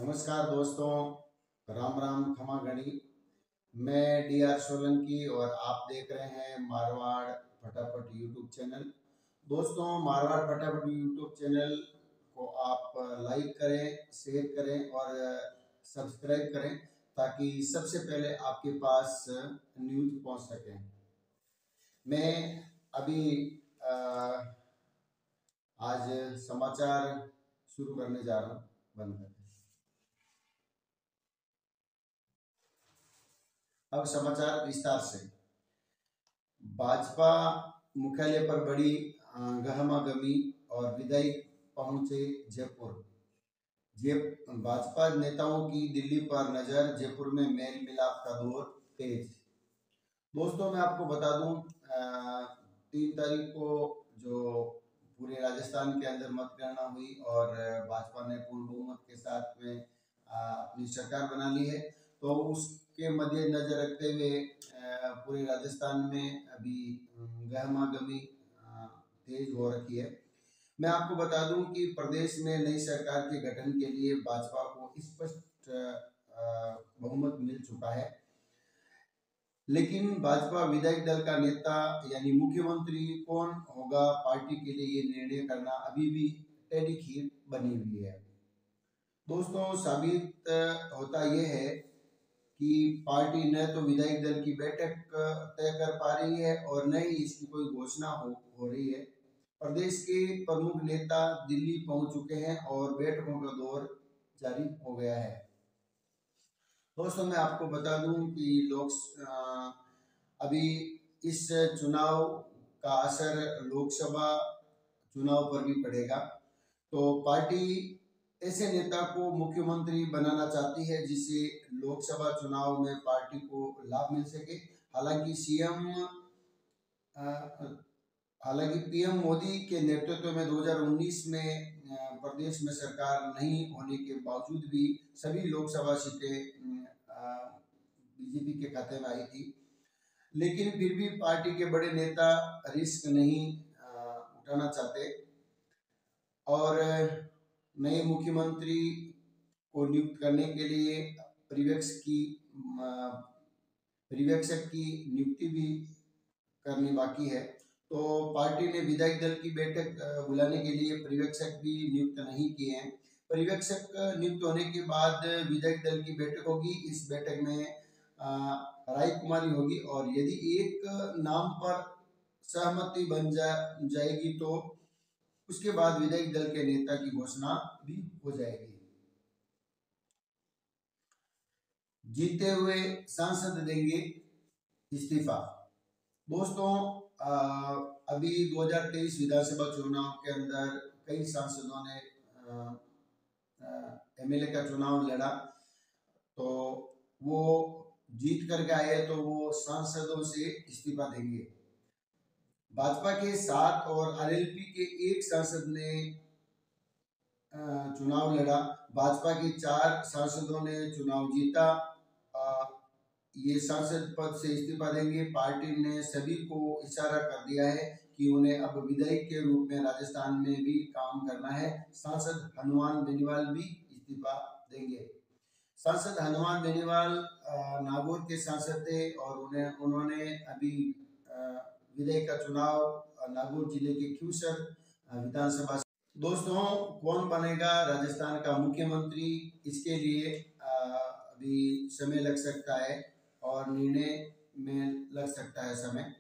नमस्कार दोस्तों, राम राम खमा गणी। मैं डीआर सोलंकी और आप देख रहे हैं मारवाड़ फटाफट यूट्यूब चैनल। दोस्तों, मारवाड़ फटाफट यूट्यूब चैनल को आप लाइक करें, शेयर करें और सब्सक्राइब करें ताकि सबसे पहले आपके पास न्यूज़ पहुंच सके। मैं अभी आज समाचार शुरू करने जा रहा हूँ। बंद कर। अब समाचार विस्तार से। भाजपा मुख्यालय पर बड़ी गहमागहमी और विदाई पहुंचे जयपुर। भाजपा नेताओं की दिल्ली पर नजर, जयपुर में मेल मिलाप का दौर तेज। दोस्तों, मैं आपको बता दूं 3 तारीख को जो पूरे राजस्थान के अंदर मतगणना हुई और भाजपा ने पूर्ण बहुमत के साथ में अपनी सरकार बना ली है। तो उसके मद्देनजर रखते हुए पूरे राजस्थान में अभी गहमागहमी तेज हो रखी है। मैं आपको बता दूं कि प्रदेश में नई सरकार के गठन के लिए भाजपा को स्पष्ट बहुमत मिल चुका है, लेकिन भाजपा विधायक दल का नेता यानी मुख्यमंत्री कौन होगा, पार्टी के लिए ये निर्णय करना अभी भी टेढ़ी खीर बनी हुई है। दोस्तों, साबित होता यह है कि पार्टी न तो विधायक दल की बैठक तय कर पा रही है और न ही इसकी कोई घोषणा हो रही है। प्रदेश के प्रमुख नेता दिल्ली पहुंच चुके हैं और बैठकों का दौर जारी हो गया है। दोस्तों, मैं आपको बता दूं कि अभी इस चुनाव का असर लोकसभा चुनाव पर भी पड़ेगा। तो पार्टी ऐसे नेता को मुख्यमंत्री बनाना चाहती है जिससे लोकसभा चुनाव में पार्टी को लाभ मिल सके। हालांकि पीएम मोदी के नेतृत्व में 2019 में प्रदेश में सरकार नहीं होने के बावजूद भी सभी लोकसभा सीटें बीजेपी के खाते में आई थी, लेकिन फिर भी पार्टी के बड़े नेता रिस्क नहीं उठाना चाहते और नए मुख्यमंत्री को नियुक्त करने के लिए पर्यवेक्षक की नियुक्ति भी करनी बाकी है। तो पार्टी ने विधायक दल की बैठक बुलाने के लिए पर्यवेक्षक भी नियुक्त नहीं किए हैं। पर्यवेक्षक नियुक्त होने के बाद विधायक दल की बैठक होगी। इस बैठक में रायकुमारी होगी और यदि एक नाम पर सहमति बन जाएगी तो उसके बाद विधायक दल के नेता की घोषणा भी हो जाएगी। जीते हुए सांसद देंगे इस्तीफा। दोस्तों, अभी 2023 विधानसभा चुनाव के अंदर कई सांसदों ने एमएलए का चुनाव लड़ा, तो वो जीत करके आए तो वो सांसदों से इस्तीफा देंगे। भाजपा के 7 और आरएलपी के 1 सांसद ने चुनाव लड़ा। भाजपा के 4 सांसदों ने चुनाव जीता। ये सांसद पद से इस्तीफा देंगे। पार्टी ने सभी को इशारा कर दिया है कि उन्हें अब विधायक के रूप में राजस्थान में भी काम करना है। सांसद हनुमान बेनीवाल भी इस्तीफा देंगे। सांसद हनुमान बेनीवाल नागौर के सांसद थे और उन्होंने अभी विधायक का चुनाव नागौर जिले के क्यूसर विधानसभा। दोस्तों, कौन बनेगा राजस्थान का मुख्यमंत्री, इसके लिए अभी समय लग सकता है और निर्णय में लग सकता है समय।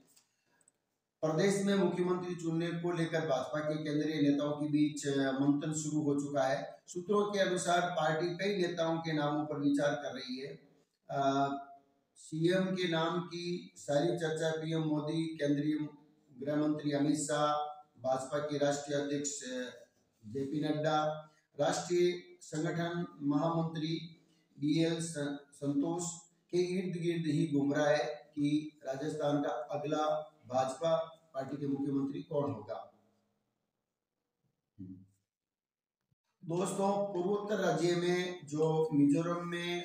प्रदेश में मुख्यमंत्री चुनने को लेकर भाजपा के केंद्रीय नेताओं के बीच मंथन शुरू हो चुका है। सूत्रों के अनुसार पार्टी कई नेताओं के नामों पर विचार कर रही है। सीएम के नाम की सारी चर्चा पीएम मोदी, केंद्रीय गृह मंत्री अमित शाह, भाजपा के राष्ट्रीय अध्यक्ष जेपी नड्डा, राष्ट्रीय संगठन महामंत्री बीएल संतोष के इर्द गिर्द ही घूम रहा है कि राजस्थान का अगला भाजपा पार्टी के मुख्यमंत्री कौन होगा। दोस्तों, पूर्वोत्तर राज्य में जो मिजोरम में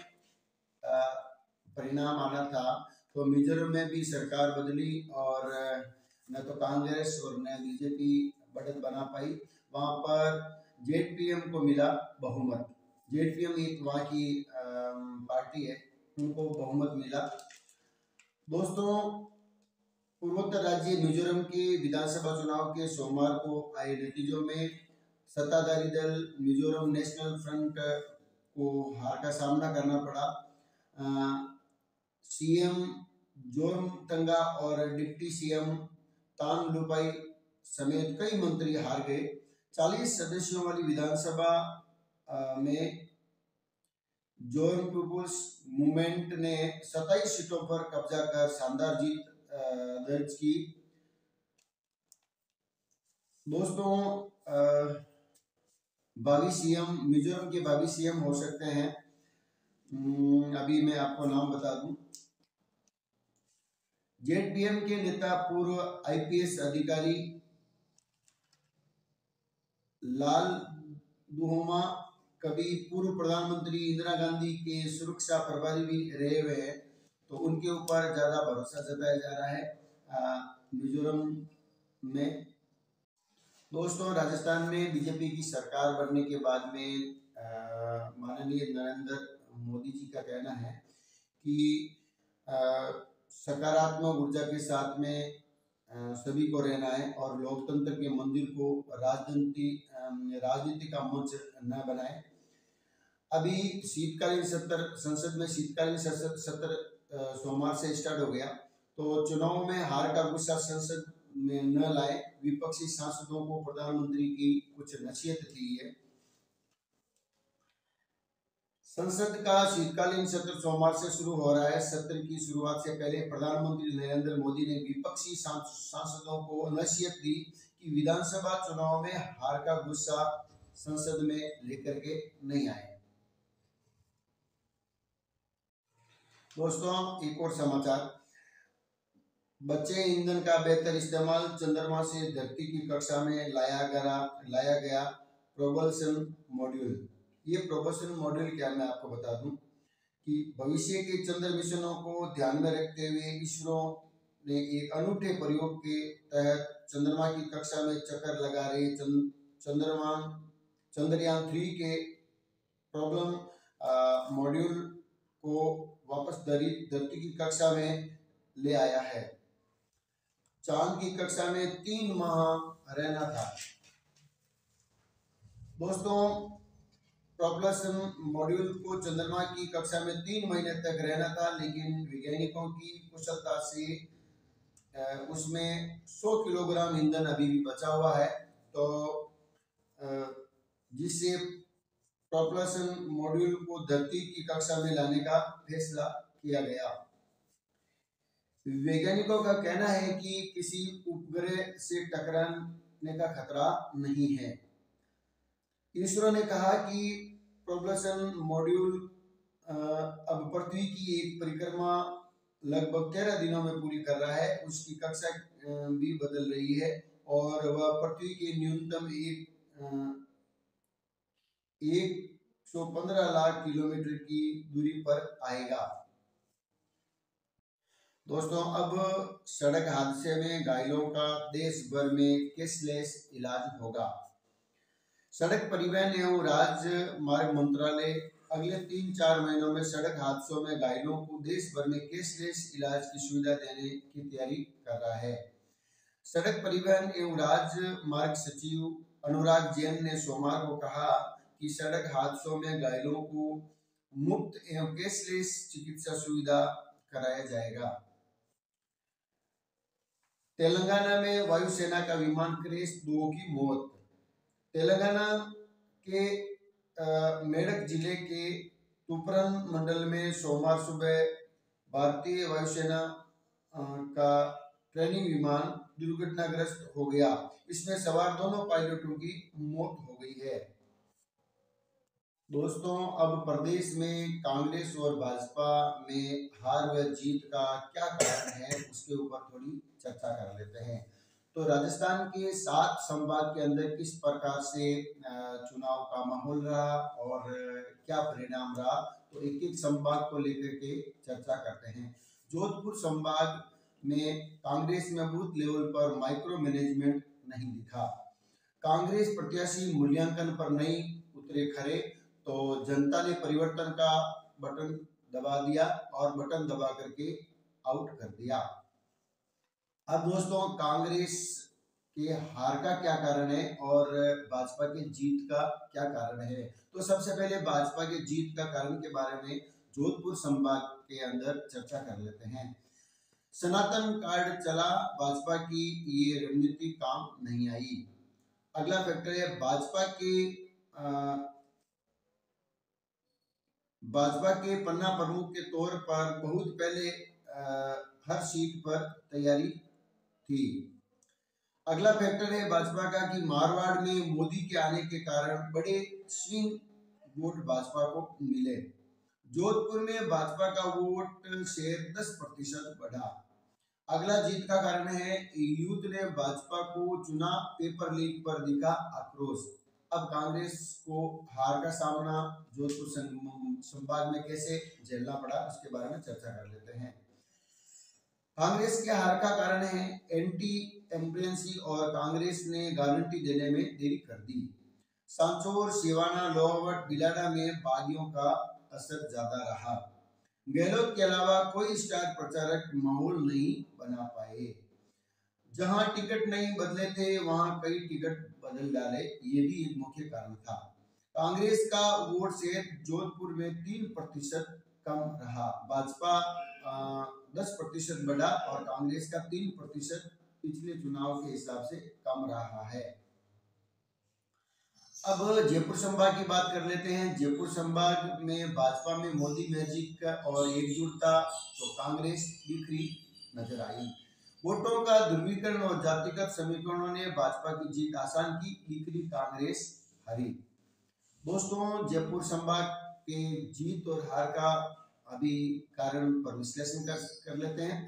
परिणाम आना था, तो मिजोरम में भी सरकार बदली और न तो कांग्रेस और न बीजेपी बढ़त बना पाई। वहां पर जेडपीएम को मिला बहुमत, जेडपीएम एक वहाँ की पार्टी है, उनको बहुमत मिला। दोस्तों, पूर्वोत्तर राज्य मिजोरम के विधानसभा चुनाव के सोमवार को आए नतीजों में सत्ताधारी दल मिजोरम नेशनल फ्रंट को हार का सामना करना पड़ा। सीएम जोरमथंगा और डिप्टी सीएम तान लुपाई समेत कई मंत्री हार गए। 40 सदस्यों वाली विधानसभा में जोरम पीपुल्स मूवमेंट ने 27 सीटों पर कब्जा कर शानदार जीत दर्ज की। दोस्तों, 22 सीएम मिजोरम के 22 सीएम हो सकते हैं। अभी मैं आपको नाम बता दूं। जेडपीएम के नेता पूर्व आईपीएस अधिकारी लाल दुहोमा कभी पूर्व प्रधानमंत्री इंदिरा गांधी के सुरक्षा प्रभारी भी रहे हुए हैं, तो उनके ऊपर ज्यादा भरोसा जताया जा रहा है मिजोरम में। दोस्तों, राजस्थान में बीजेपी की सरकार बनने के बाद में माननीय नरेंद्र मोदी जी का कहना है कि सकारात्मक ऊर्जा के साथ में सभी को रहना है और लोकतंत्र के मंदिर को राजनीति का मंच न बनाए। अभी शीतकालीन सत्र संसद में शीतकालीन सत्र सोमवार से स्टार्ट हो गया, तो चुनाव में हार का गुस्सा संसद में न लाए। विपक्षी सांसदों को प्रधानमंत्री की कुछ नसीहत दी है। संसद का शीतकालीन सत्र सोमवार से शुरू हो रहा है। सत्र की शुरुआत से पहले प्रधानमंत्री नरेंद्र मोदी ने विपक्षी सांसदों को नसीहत दी कि विधानसभा चुनाव में हार का गुस्सा संसद में लेकर के नहीं आए। दोस्तों, एक और समाचार। बच्चे ईंधन का बेहतर इस्तेमाल, चंद्रमा से धरती की कक्षा में लाया गया प्रोपल्शन मॉड्यूल। ये प्रोपल्शन मॉड्यूल क्या, मैं आपको बता दूं कि भविष्य के चंद्र मिशनों को ध्यान में रखते हुए इसरो ने एक अनूठे प्रयोग के तहत चंद्रमा की कक्षा में चक्कर लगा रहे चंद्रयान 3 के प्रॉब्लम मॉड्यूल को वापस धरती की कक्षा में ले आया है। चांद की कक्षा में 3 माह रहना था। दोस्तों, प्रोपल्शन मॉड्यूल को चंद्रमा की कक्षा में 3 महीने तक रहना था, लेकिन वैज्ञानिकों की कुशलता से उसमें 100 किलोग्राम ईंधन अभी भी बचा हुआ है, तो जिससे प्रोपल्शन मॉड्यूल को धरती की कक्षा में लाने का फैसला किया गया। वैज्ञानिकों का कहना है कि किसी उपग्रह से टकराने का खतरा नहीं है। इसरो ने कहा कि प्रोपल्शन मॉड्यूल अब पृथ्वी की एक परिक्रमा लगभग 13 दिनों में पूरी कर रहा है। उसकी कक्षा भी बदल रही है और वह पृथ्वी के न्यूनतम 115 लाख किलोमीटर की दूरी पर आएगा। दोस्तों, अब सड़क हादसे में घायलों का देश भर में कैशलेस इलाज होगा। सड़क परिवहन एवं राजमार्ग मंत्रालय अगले 3-4 महीनों में सड़क हादसों में घायलों को देश भर में कैशलेस इलाज की सुविधा देने की तैयारी कर रहा है। सड़क परिवहन एवं राजमार्ग सचिव अनुराग जैन ने सोमवार को कहा कि सड़क हादसों में घायलों को मुफ्त एवं कैशलेस चिकित्सा सुविधा कराया जाएगा। तेलंगाना में वायुसेना का विमान क्रैश, 2 की मौत। तेलंगाना के मेडक जिले के तुपरन मंडल में सोमवार सुबह भारतीय वायुसेना का ट्रेनिंग विमान दुर्घटनाग्रस्त हो गया। इसमें सवार दोनों पायलटों की मौत हो गई है। दोस्तों, अब प्रदेश में कांग्रेस और भाजपा में हार व जीत का क्या कारण है, उसके ऊपर थोड़ी चर्चा कर लेते हैं। तो राजस्थान के 7 संभाग के अंदर किस प्रकार से चुनाव का माहौल रहा और क्या परिणाम रहा, तो एक एक संभाग को लेकर के चर्चा करते हैं। जोधपुर संभाग में कांग्रेस में बूथ लेवल पर माइक्रो मैनेजमेंट नहीं दिखा। कांग्रेस प्रत्याशी मूल्यांकन पर नहीं उतरे खरे, तो जनता ने परिवर्तन का बटन दबा दिया और बटन दबा करके आउट कर दिया। अब दोस्तों कांग्रेस के हार का क्या कारण है और भाजपा की जीत का क्या कारण है, तो सबसे पहले भाजपा की जीत का कारण के बारे में जोधपुर संभाग के अंदर चर्चा कर लेते हैं। सनातन कार्ड चला, भाजपा की ये रणनीति काम नहीं आई। अगला फैक्टर है भाजपा के पन्ना प्रमुख के तौर पर बहुत पहले हर सीट पर तैयारी थी। अगला फैक्टर है भाजपा का कि मारवाड़ में मोदी के आने के कारण बड़े स्विंग वोट भाजपा को मिले। जोधपुर में भाजपा का वोट शेयर 10% बढ़ा। अगला जीत का कारण है यूथ ने भाजपा को चुना, पेपर लीक पर दिखा आक्रोश। अब कांग्रेस को हार का सामना जोधपुर संभाग में कैसे झेलना पड़ा उसके बारे में चर्चा कर लेते हैं। कांग्रेस के हार का कारण है एंटी एम्बुलेंसी और कांग्रेस ने गारंटी देने में देरी कर दी। सांचौर, सिवाना, लोहावट, बिलाडा में बागियों का असर ज्यादा रहा। गहलोत के अलावा कोई स्टार प्रचारक माहौल नहीं बना पाए। जहां टिकट नहीं बदले थे वहां कई टिकट बदल डाले, ये भी एक मुख्य कारण था। कांग्रेस का वोट शेयर जोधपुर में 3% कम रहा। भाजपा 10% बढ़ा और कांग्रेस का 3% पिछले चुनाव के हिसाब से कम रहा है। अब जयपुर संभाग की बात कर लेते हैं। जयपुर संभाग में भाजपा में मोदी मैजिक और एकजुटता, तो कांग्रेस बिखरी नजर आई। वोटों का ध्रुवीकरण और जातिगत समीकरणों ने भाजपा की जीत आसान की, बिखरी कांग्रेस हारी। दोस्तों जयपुर संभाग के जीत और हार का अभी कारण पर विश्लेषण कर लेते हैं।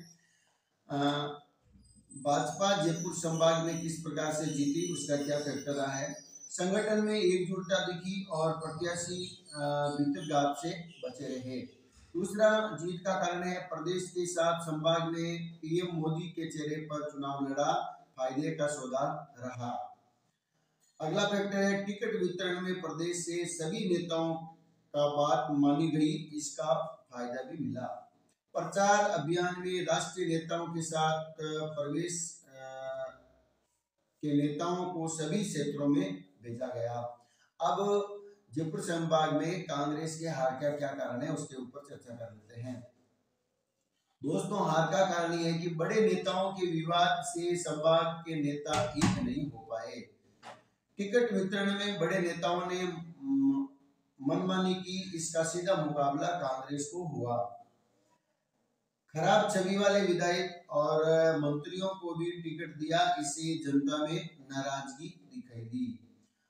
भाजपा जयपुर संभाग में किस प्रकार से जीती, उसका क्या फैक्टर रहा है। संगठन में एकजुटता दिखी और प्रत्याशी भीतरघात से बचे रहे। दूसरा जीत का कारण है प्रदेश के साथ संभाग में पीएम मोदी के चेहरे पर चुनाव लड़ा, फायदे का सौदा रहा। अगला फैक्टर है टिकट वितरण में प्रदेश से सभी नेताओं का बात मानी गई, इसका फायदा भी मिला। प्रचार अभियान में राष्ट्रीय नेताओं के साथ प्रवेश के नेताओं को सभी क्षेत्रों में भेजा गया। अब जयपुर संभाग में कांग्रेस के हार का क्या कारण है उसके ऊपर चर्चा कर लेते हैं। दोस्तों हार का कारण यह है कि बड़े नेताओं के विवाद से संभाग के नेता एक नहीं हो पाए। टिकट वितरण में बड़े नेताओं ने मनमानी की, इसका सीधा मुकाबला कांग्रेस को हुआ। खराब छवि वाले विधायक और मंत्रियों को भी टिकट दिया, इससे जनता में नाराजगी दिखाई दी।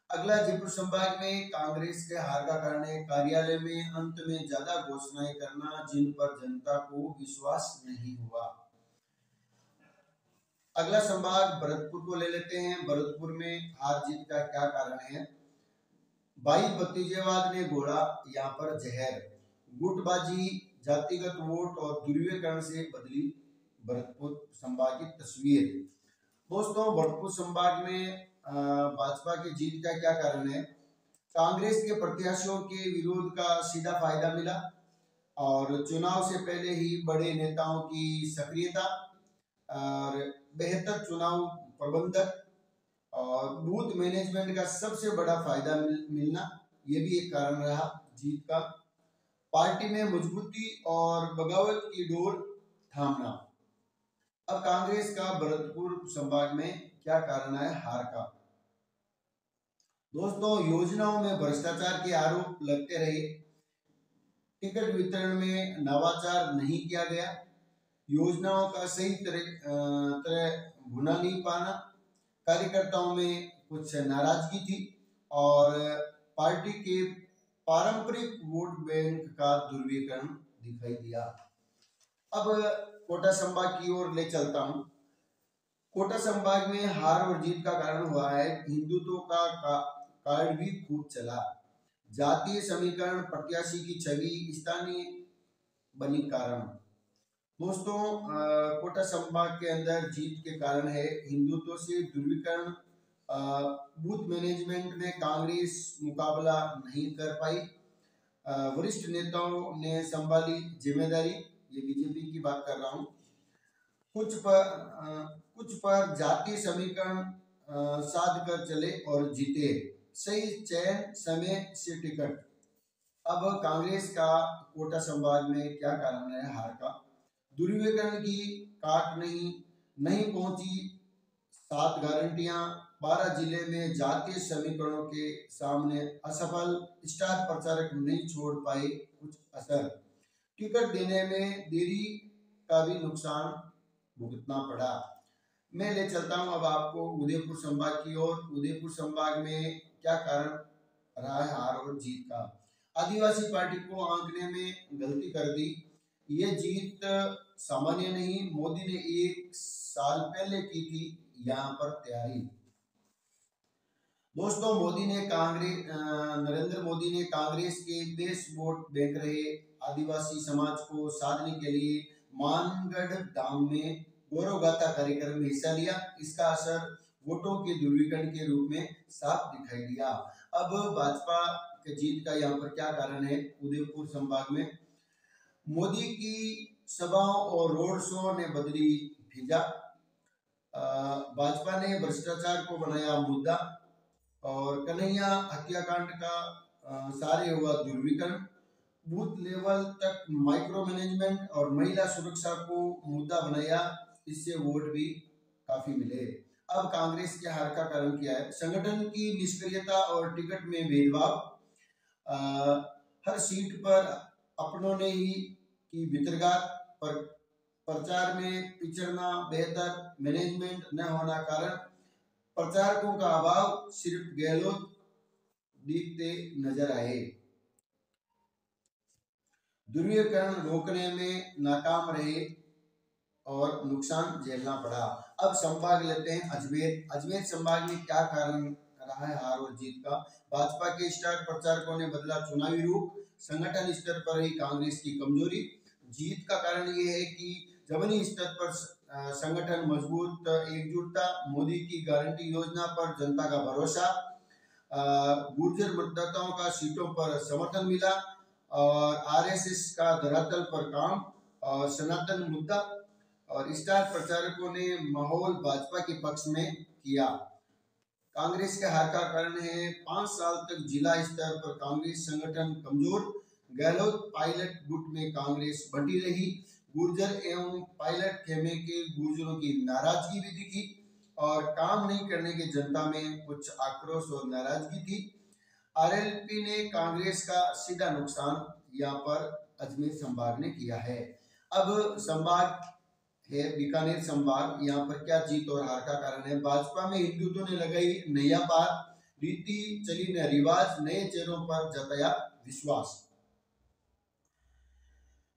अगला जयपुर संभाग में कांग्रेस के हार का कारण है कार्यालय में अंत में ज्यादा घोषणाएं करना, जिन पर जनता को विश्वास नहीं हुआ। अगला संभाग भरतपुर को ले लेते हैं। भरतपुर में हार जीत का क्या कारण है। भाई भतीजेवाद ने घोड़ा यहाँ पर जहर, गुटबाजी, जातिगत वोट और ध्रुवीकरण से बदली भरतपुर संभाग की तस्वीर। दोस्तों भरतपुर संभाग में भाजपा की जीत का क्या कारण है। कांग्रेस के प्रत्याशियों के विरोध का सीधा फायदा मिला और चुनाव से पहले ही बड़े नेताओं की सक्रियता और बेहतर चुनाव प्रबंधक और बूथ मैनेजमेंट का सबसे बड़ा फायदा मिलना, ये भी एक कारण रहा जीत का। पार्टी में मजबूती और बगावत की डोर थामना। अब कांग्रेस का भरतपुर संभाग में क्या कारण है हार का। दोस्तों योजनाओं में भ्रष्टाचार के आरोप लगते रहे, टिकट वितरण में नवाचार नहीं किया गया, योजनाओं का सही तरह भुना नहीं पाना, कार्यकर्ताओं में कुछ नाराजगी थी और पार्टी के पारंपरिक वोट बैंक का ध्रुवीकरण दिखाई दिया। अब कोटा संभाग की ओर ले चलता हूं। कोटा संभाग में हार और जीत का कारण हुआ है हिंदुत्व का कार्ड भी खूब चला, जातीय समीकरण, प्रत्याशी की छवि, स्थानीय बनी कारण। दोस्तों कोटा संभाग के अंदर जीत के कारण है हिंदुत्व से ध्रुवीकरण, बूथ मैनेजमेंट में कांग्रेस मुकाबला नहीं कर पाई। वरिष्ठ नेताओं ने संभाली जिम्मेदारी, ये बीजेपी की बात कर रहा हूँ। कुछ पर जातीय समीकरण साध कर चले और जीते, सही चयन समय से टिकट। अब कांग्रेस का कोटा संभाग में क्या कारण है हार का? ध्रुवीकरण की काट नहीं पहुंची 7 गारंटियां, 12 जिले में जातीय समीकरणों के सामने असफल, स्टार प्रचारक नहीं छोड़ पाए कुछ असर, टिकट देने में देरी का भी नुकसान भुगतना पड़ा। मैं ले चलता हूं अब आपको उदयपुर संभाग की ओर। उदयपुर संभाग में क्या कारण रहा है हार और जीत का? आदिवासी पार्टी को आंकने में गलती कर दी। ये जीत सामान्य नहीं, मोदी ने 1 साल पहले की थी यहाँ पर तैयारी। दोस्तों, नरेंद्र मोदी ने कांग्रेस के देश वोट बैंक रहे आदिवासी समाज को साधने के लिए मानगढ़ धाम में गौरव गाथा कार्यक्रम में हिस्सा लिया। इसका असर वोटों के ध्रुवीकरण के रूप में साफ दिखाई दिया। अब भाजपा के जीत का यहाँ पर क्या कारण है? उदयपुर संभाग में मोदी की सभाओं और रोड शो ने बदली फिजा। भाजपा ने भ्रष्टाचार को बनाया मुद्दा और कन्हैया हत्याकांड का सारे हुआ ध्रुवीकरण। बूथ लेवल तक माइक्रो मैनेजमेंट और महिला सुरक्षा को मुद्दा बनाया, इससे वोट भी काफी मिले। अब कांग्रेस के हार का कारण क्या है? संगठन की निष्क्रियता और टिकट में भेदभाव। हर सीट पर अपनों ने ही की भितरघात, पर प्रचार में पिछड़ना, बेहतर मैनेजमेंट न होना कारण प्रचारकों का अभाव, सिर्फ गहलोत दिखते नजर आए। ध्रुवीकरण रोकने में नाकाम रहे और नुकसान झेलना पड़ा। अब संभाग लेते हैं अजमेर। अजमेर संभाग में क्या कारण रहा है हार और जीत का? भाजपा के स्टार प्रचारकों ने बदला चुनावी रूप, संगठन स्तर पर ही कांग्रेस की कमजोरी। जीत का कारण ये है कि जमीनी स्तर पर संगठन मजबूत, एकजुटता, मोदी की गारंटी योजना पर जनता का भरोसा, गुर्जर मतदाताओं का सीटों पर समर्थन मिला और आरएसएस का धरातल पर काम और सनातन मुद्दा और स्टार प्रचारकों ने माहौल भाजपा के पक्ष में किया। कांग्रेस के हार का कारण है 5 साल तक जिला स्तर पर कांग्रेस संगठन कमजोर। गहलोत पायलट गुट में कांग्रेस बटी रही। गुर्जर एवं पायलट खेमे के गुर्जरों की नाराजगी भी दिखी और काम नहीं करने के जनता में कुछ आक्रोश और नाराजगी थी। आरएलपी ने कांग्रेस का सीधा नुकसान यहाँ पर अजमेर संभाग ने किया है। अब संभाग है बीकानेर संभाग। यहाँ पर क्या जीत और हार का कारण है? भाजपा में हिंदुत्व ने लगाई नैया पार, रीति चली न रिवाज, नए चेहरों पर जताया विश्वास।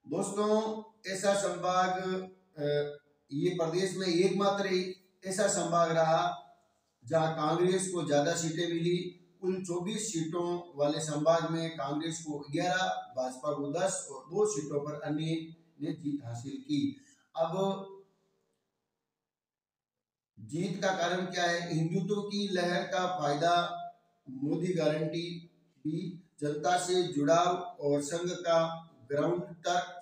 दोस्तों, ऐसा संभाग ये प्रदेश में एकमात्र ऐसा संभाग रहा जहां कांग्रेस को ज्यादा सीटें मिली। कुल 24 सीटों वाले संभाग में कांग्रेस को 11, भाजपा को 10 और 2 सीटों पर अन्य ने जीत हासिल की। अब जीत का कारण क्या है? हिंदुत्व की लहर का फायदा, मोदी गारंटी भी, जनता से जुड़ाव और संघ का ग्राउंड तक,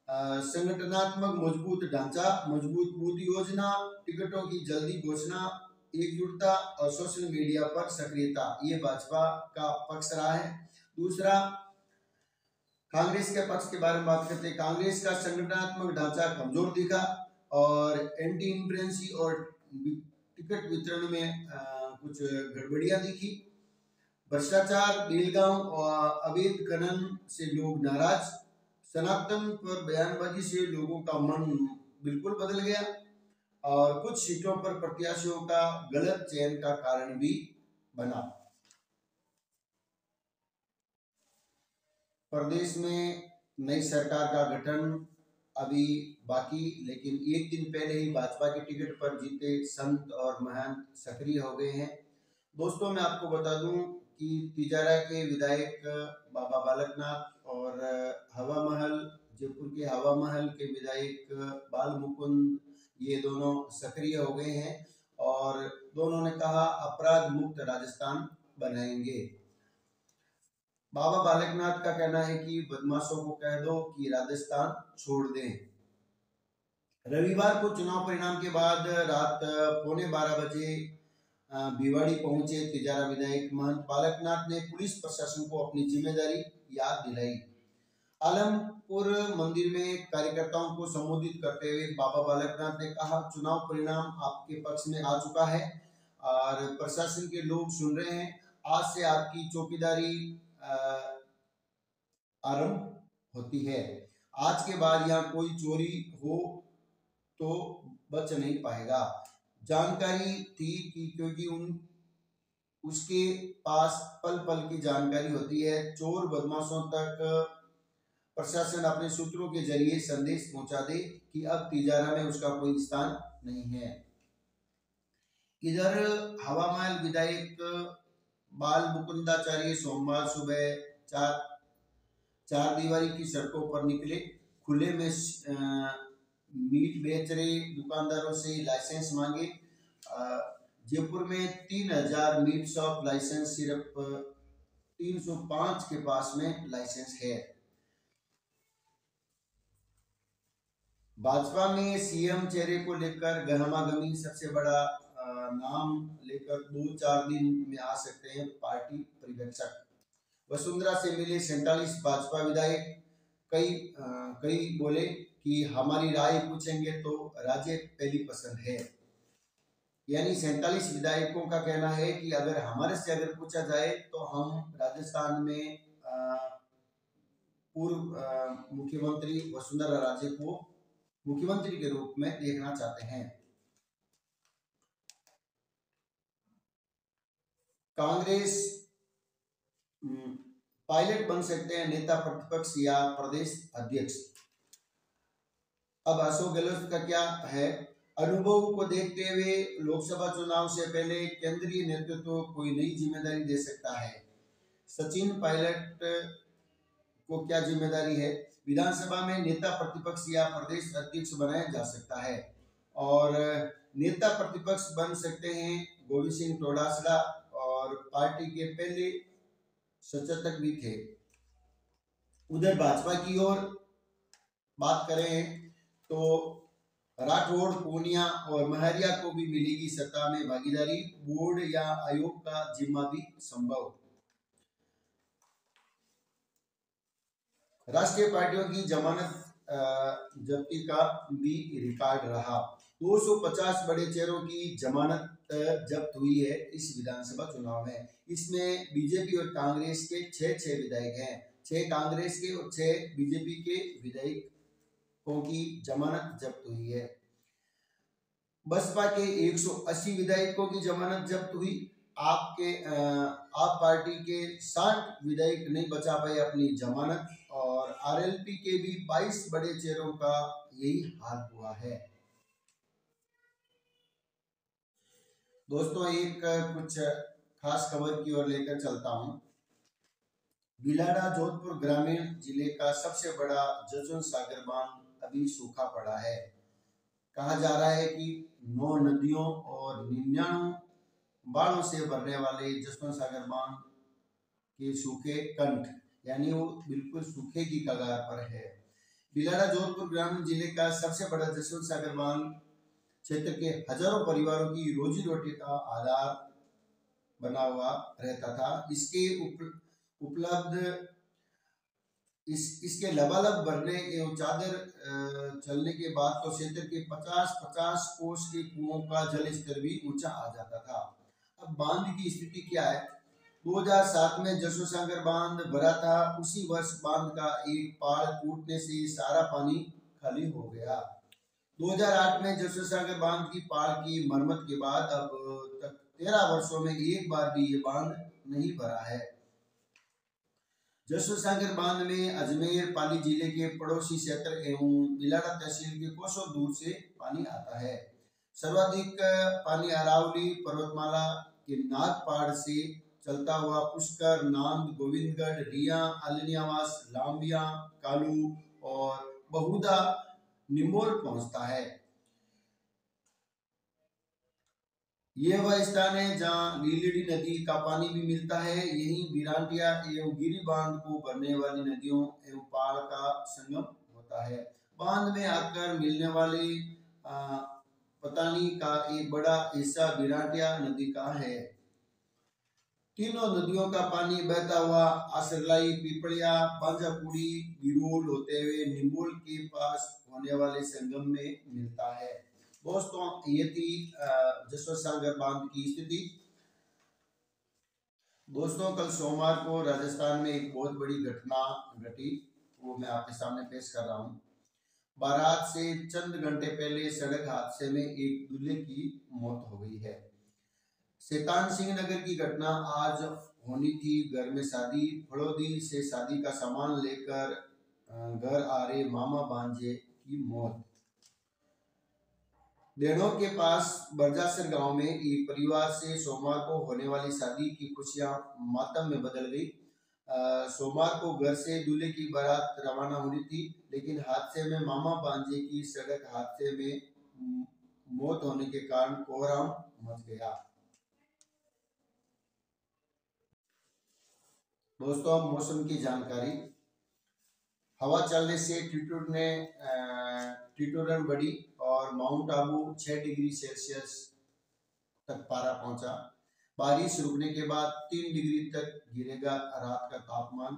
संगठनात्मक मजबूत ढांचा, मजबूत बूथ योजना, टिकटों की जल्दी घोषणा, एकजुटता और सोशल मीडिया पर सक्रियता, ये भाजपा का पक्ष रहा है। दूसरा, कांग्रेस के पक्ष के बारे में बात करते हैं। कांग्रेस का संगठनात्मक ढांचा कमजोर दिखा और एंटी इंप्रेंसी और टिकट वितरण में कुछ गड़बड़ियां दिखी। भ्रष्टाचार, बेलगांव और अवैध खनन से लोग नाराज। सनातन पर बयानबाजी से लोगों का मन बिल्कुल बदल गया और कुछ सीटों पर प्रत्याशियों का गलत चयन का कारण भी बना। प्रदेश में नई सरकार का गठन अभी बाकी, लेकिन एक दिन पहले ही भाजपा के टिकट पर जीते संत और महंत सक्रिय हो गए हैं। दोस्तों, मैं आपको बता दूं कि तिजारा के विधायक बाबा बालकनाथ और हवा महल, जयपुर के हवा महल के विधायक बाल मुकुंद, ये दोनों सक्रिय हो गए हैं और दोनों ने कहा अपराध मुक्त राजस्थान बनाएंगे। बाबा बालकनाथ का कहना है कि बदमाशों को कह दो कि राजस्थान छोड़ दें। रविवार को चुनाव परिणाम के बाद रात 11:15 बजे भिवाड़ी पहुंचे तिजारा विधायक महंत बालकनाथ ने पुलिस प्रशासन को अपनी जिम्मेदारी याद दिलाई। आलमपुर मंदिर में कार्यकर्ताओं को संबोधित करते हुए बाबा बालकनाथ ने कहा, चुनाव परिणाम आपके पक्ष में आ चुका है और प्रशासन के लोग सुन रहे हैं। आज से आपकी चौकीदारी आरंभ होती है। आज के बाद यहाँ कोई चोरी हो तो बच नहीं पाएगा। जानकारी थी कि क्योंकि उसके पास पल पल की जानकारी होती है। चोर बदमाशों तक प्रशासन अपने सूत्रों के जरिए संदेश पहुंचा दे कि अब तिजारा में उसका कोई स्थान नहीं है। इधर हवामहल विधायक बाल मुकुंदाचार्य सोमवार सुबह चार दीवारी की सड़कों पर निकले। खुले में मीट बेच रहे दुकानदारों से लाइसेंस मांगे। जयपुर में 3000 मीट शॉप लाइसेंस सिर्फ 305 के पास में लाइसेंस है। भाजपा में सीएम चेहरे को लेकर गहमागहमी। सबसे बड़ा नाम लेकर 2-4 दिन में आ सकते हैं पार्टी पर्यवेक्षक। वसुंधरा से मिले 47 भाजपा विधायक। कई बोले कि हमारी राय पूछेंगे तो राज्य पहली पसंद है। यानी 47 विधायकों का कहना है कि अगर पूछा जाए तो हम राजस्थान में पूर्व मुख्यमंत्री वसुंधरा राजे को मुख्यमंत्री के रूप में देखना चाहते हैं। कांग्रेस पायलट बन सकते हैं नेता प्रतिपक्ष या प्रदेश अध्यक्ष। अब अशोक गहलोत का क्या है? अनुभव को देखते हुए लोकसभा चुनाव से पहले केंद्रीय नेतृत्व कोई नई जिम्मेदारी दे सकता है। सचिन पायलट को क्या जिम्मेदारी है? विधानसभा में नेता प्रतिपक्ष या प्रदेश अध्यक्ष बनाया जा सकता है और नेता प्रतिपक्ष बन सकते हैं गोविंद सिंह डोटासरा और पार्टी के पहले सचेतक भी थे। उधर भाजपा की ओर बात करें तो राठौड़, पूनिया और महरिया को भी मिलेगी सत्ता में भागीदारी। बोर्ड या आयोग का जिम्मा भी संभव। राष्ट्रीय पार्टियों की जमानत जब्ती का भी रिकॉर्ड रहा। 250 बड़े चेहरों की जमानत जब्त हुई है इस विधानसभा चुनाव में। इसमें बीजेपी और कांग्रेस के 6 विधायक हैं। 6 कांग्रेस के और 6 बीजेपी के विधायकों की जमानत जब्त हुई है। बसपा के 180 विधायकों की जमानत जब्त हुई। आप पार्टी के 60 विधायक नहीं बचा पाए अपनी जमानत और आरएलपी के भी 22 बड़े चेहरों का यही हाल हुआ है। दोस्तों, एक कुछ खास खबर की ओर लेकर चलता हूं। बिलाड़ा जोधपुर ग्रामीण जिले का सबसे बड़ा जसवंत सागर बांध अभी सूखा पड़ा है। कहा जा रहा है कि 9 नदियों और 99 बाढ़ों से भरने वाले जसवंत सागर बांध के सूखे कंठ यानी वो बिल्कुल सूखे की कगार पर है। बिलाड़ा जोधपुर ग्रामीण जिले का सबसे बड़ा जसवंत सागर बांध क्षेत्र के हजारों परिवारों की रोजी रोटी का आधार बना हुआ रहता था। इसके लबालब भरने एवं चादर चलने के बाद तो क्षेत्र के 50 कोस के कुओं का जल स्तर भी ऊंचा आ जाता था। अब बांध की स्थिति क्या है? 2007 में जसवंत सागर बांध भरा था। उसी वर्ष बांध का एक पाड़ टूटने से सारा पानी खाली हो गया। 2008 में जसवंत सागर बांध की पाड़ की मरम्मत के बाद अब तक 13 वर्षों में एक बार भी ये बांध नहीं भरा है। जसवंत सागर बांध में अजमेर पाली जिले के पड़ोसी क्षेत्र एवं बिलाड़ा तहसील के कोसों दूर से पानी आता है। सर्वाधिक पानी अरावली पर्वतमाला के नागपाड़ से चलता हुआ पुष्कर, नांद, गोविंदगढ़, रिया, अलियावास, लांबिया, कालू और बहुधा निमोल पहुंचता है। ये वह स्थान है जहाँ नीलड़ी नदी का पानी भी मिलता है। यही बिरांटिया एवं गिरी बांध को भरने वाली नदियों एवं पहाड़ का संगम होता है। बांध में आकर मिलने वाली पतानी का एक बड़ा हिस्सा बिरांटिया नदी का है। तीनों नदियों का पानी बहता हुआ आसरलाई, पिपलिया, बांजापुरी, बिरोल होते हुए निम्बोल के पास होने वाले संगम में मिलता है। दोस्तों, ये थी जसवंत सागर बांध की स्थिति। दोस्तों, कल सोमवार को राजस्थान में एक बहुत बड़ी घटना घटी, वो मैं आपके सामने पेश कर रहा हूँ। बारात से चंद घंटे पहले सड़क हादसे में एक दूल्हे की मौत हो गई है। शैतान सिंह नगर की घटना आज होनी थी। घर में शादी, फड़ौदी से शादी का सामान लेकर घर आ रहे मामा भांजे की मौत। देड़ों के पास बरजासर गांव में एक परिवार से सोमवार को होने वाली शादी की खुशियां मातम में बदल गई। सोमवार को घर से दूल्हे की बारात रवाना होनी थी, लेकिन हादसे में मामा भांजे की सड़क हादसे में मौत होने के कारण कोहराम मच गया। दोस्तों, मौसम की जानकारी। हवा चलने से टिटोरन बढ़ी और माउंट आबू 6 डिग्री सेल्सियस तक पारा पहुंचा। बारिश रुकने के बाद 3 डिग्री तक गिरेगा रात का तापमान।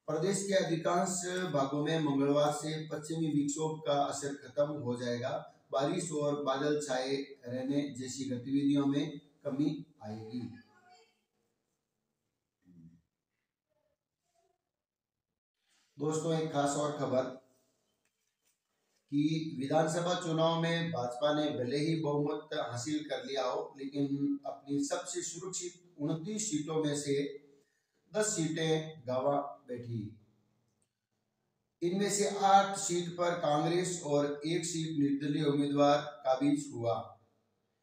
प्रदेश के अधिकांश भागों में मंगलवार से पश्चिमी विक्षोभ का असर खत्म हो जाएगा। बारिश और बादल छाए रहने जैसी गतिविधियों में कमी आएगी। दोस्तों, एक खास और खबर कि विधानसभा चुनाव में भाजपा ने भले ही बहुमत हासिल कर लिया हो, लेकिन अपनी सबसे सुरक्षित 29 सीटों में से 10 सीटें गंवा बैठी। इनमें से 8 सीट पर कांग्रेस और 1 सीट निर्दलीय उम्मीदवार काबिज हुआ।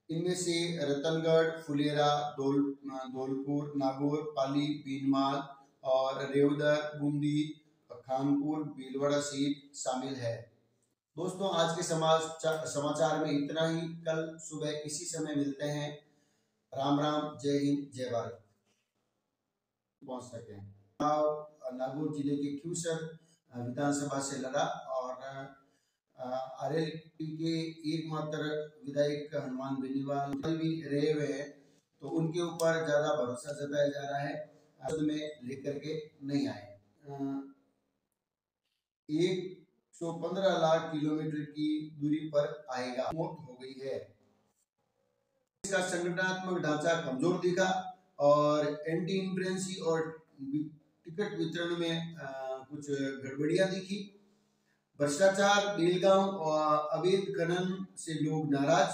इनमें से रतनगढ़, फुलेरा, धौलपुर, नागौर, पाली, बीनमाल और रेवदर, बूंदी, खानपुर, भीलवाड़ा सीट शामिल है। दोस्तों, आज के समाचार में इतना ही। कल सुबह इसी समय मिलते हैं। राम राम, जय हिंद, जय भारत। पहुंच सके नागौर जिले के क्यूसर विधानसभा से लड़ा और आरएलपी के एकमात्र विधायक हनुमान बेनीवाल भी रहे हुए हैं, तो उनके ऊपर ज्यादा भरोसा जताया जा रहा है। में लेकर के नहीं आए। 115 लाख किलोमीटर की दूरी पर आएगा। मौत हो गई है। इसका संगठनात्मक ढांचा कमजोर दिखा और एंटी इंप्रेंसी और टिकट वितरण में कुछ गड़बड़ियां दिखी। भ्रष्टाचार, बेलगांव और अवैध खनन से लोग नाराज।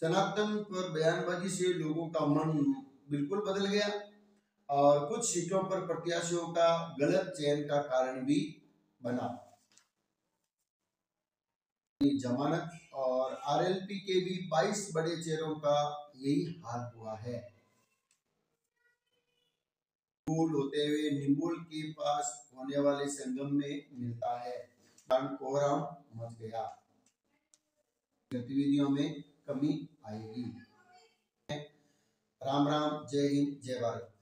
सनातन पर बयानबाजी से लोगों का मन बिल्कुल बदल गया और कुछ सीटों पर प्रत्याशियों का गलत चयन का कारण भी बना। जमानत और आरएलपी के भी 22 बड़े चेहरों का यही हाल हुआ है। होते हुए निम्बोल के पास होने वाले संगम में मिलता है। कोहराम मच गया। गतिविधियों में कमी आएगी। राम राम, जय हिंद, जय भारत।